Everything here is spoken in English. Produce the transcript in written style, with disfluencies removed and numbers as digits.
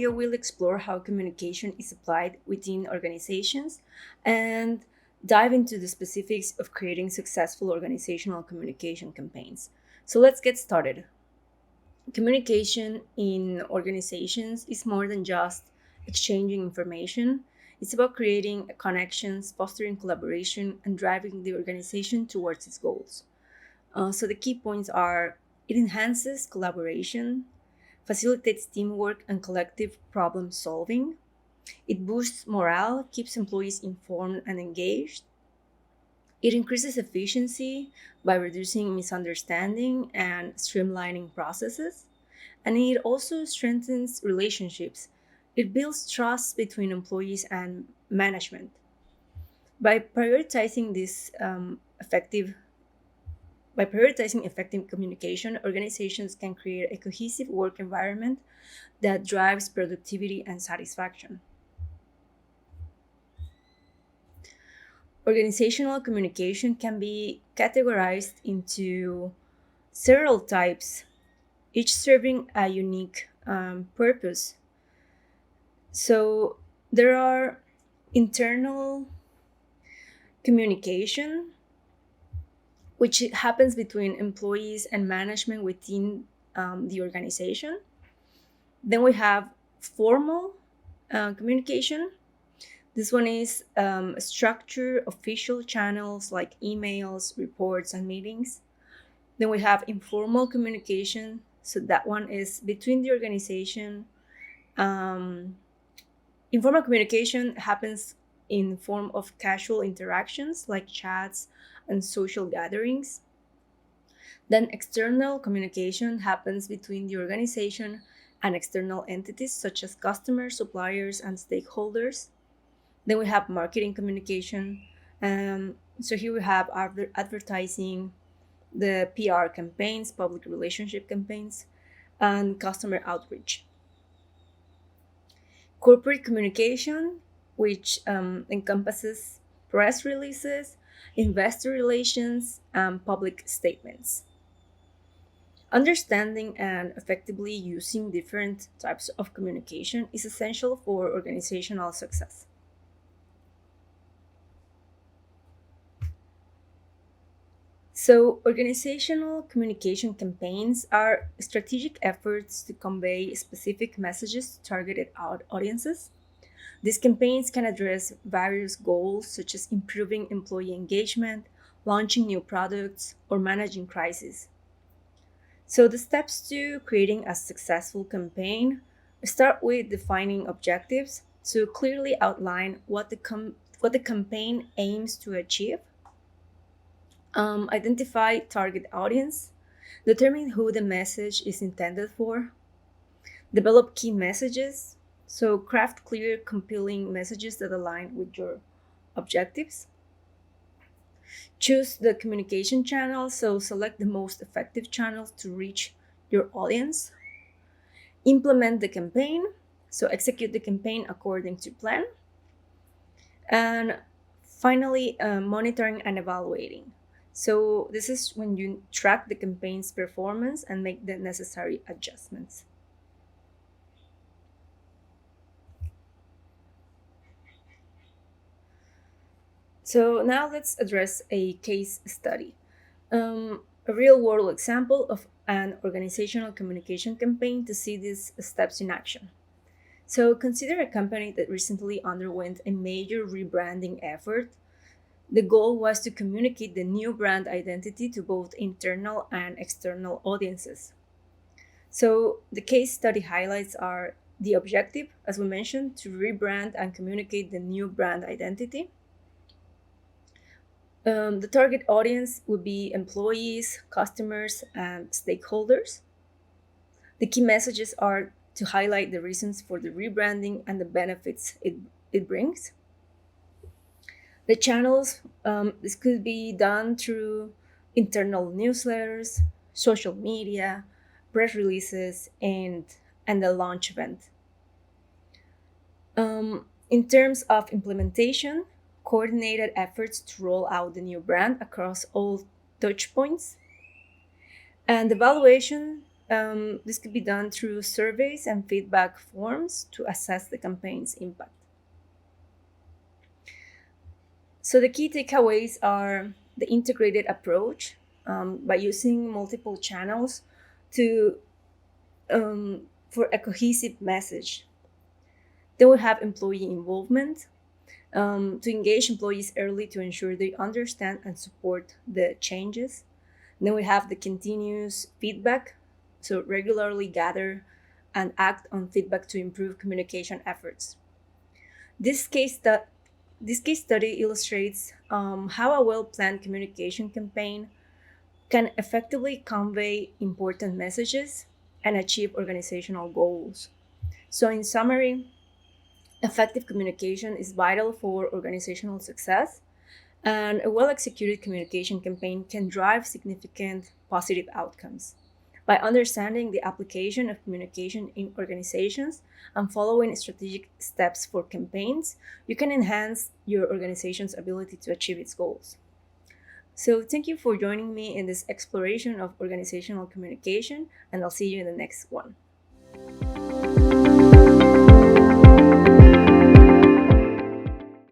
video, we'll explore how communication is applied within organizations and dive into the specifics of creating successful organizational communication campaigns. So let's get started. Communication in organizations is more than just exchanging information. It's about creating connections, fostering collaboration, and driving the organization towards its goals. So the key points are: it enhances collaboration, facilitates teamwork and collective problem solving. It boosts morale, keeps employees informed and engaged. It increases efficiency by reducing misunderstanding and streamlining processes. And it also strengthens relationships. It builds trust between employees and management. By prioritizing this effective By prioritizing effective communication, organizations can create a cohesive work environment that drives productivity and satisfaction. Organizational communication can be categorized into several types, each serving a unique purpose. So there are internal communication, which happens between employees and management within the organization. Then we have formal communication. This one is structured official channels like emails, reports, and meetings. Then we have informal communication. So that one is between the organization. Um, Informal communication happens in form of casual interactions like chats and social gatherings. Then external communication happens between the organization and external entities such as customers, suppliers, and stakeholders. Then we have marketing communication. So here we have advertising, the PR campaigns, public relationship campaigns, and customer outreach. Corporate communication, which encompasses press releases, investor relations, and public statements. Understanding and effectively using different types of communication is essential for organizational success. So, organizational communication campaigns are strategic efforts to convey specific messages to targeted audiences. These campaigns can address various goals such as improving employee engagement, launching new products, or managing crises. So, the steps to creating a successful campaign start with defining objectives to clearly outline what the campaign aims to achieve. Identify target audience, determine who the message is intended for, develop key messages, so craft clear, compelling messages that align with your objectives. Choose the communication channel, so select the most effective channels to reach your audience. Implement the campaign, so execute the campaign according to plan. And finally, monitoring and evaluating. So this is when you track the campaign's performance and make the necessary adjustments. So now let's address a case study. A real world example of an organizational communication campaign to see these steps in action. So consider a company that recently underwent a major rebranding effort. The goal was to communicate the new brand identity to both internal and external audiences. So the case study highlights are the objective, as we mentioned, to rebrand and communicate the new brand identity. The target audience would be employees, customers, and stakeholders. The key messages are to highlight the reasons for the rebranding and the benefits it brings. The channels, this could be done through internal newsletters, social media, press releases, and the launch event. In terms of implementation, coordinated efforts to roll out the new brand across all touch points. And evaluation, This could be done through surveys and feedback forms to assess the campaign's impact. So the key takeaways are the integrated approach by using multiple channels to for a cohesive message. Then we have employee involvement to engage employees early to ensure they understand and support the changes. And then we have the continuous feedback, so regularly gather and act on feedback to improve communication efforts. This case that this case study illustrates how a well-planned communication campaign can effectively convey important messages and achieve organizational goals. So, in summary, effective communication is vital for organizational success, and a well executed communication campaign can drive significant positive outcomes. By understanding the application of communication in organizations and following strategic steps for campaigns, you can enhance your organization's ability to achieve its goals. So, thank you for joining me in this exploration of organizational communication, and I'll see you in the next one.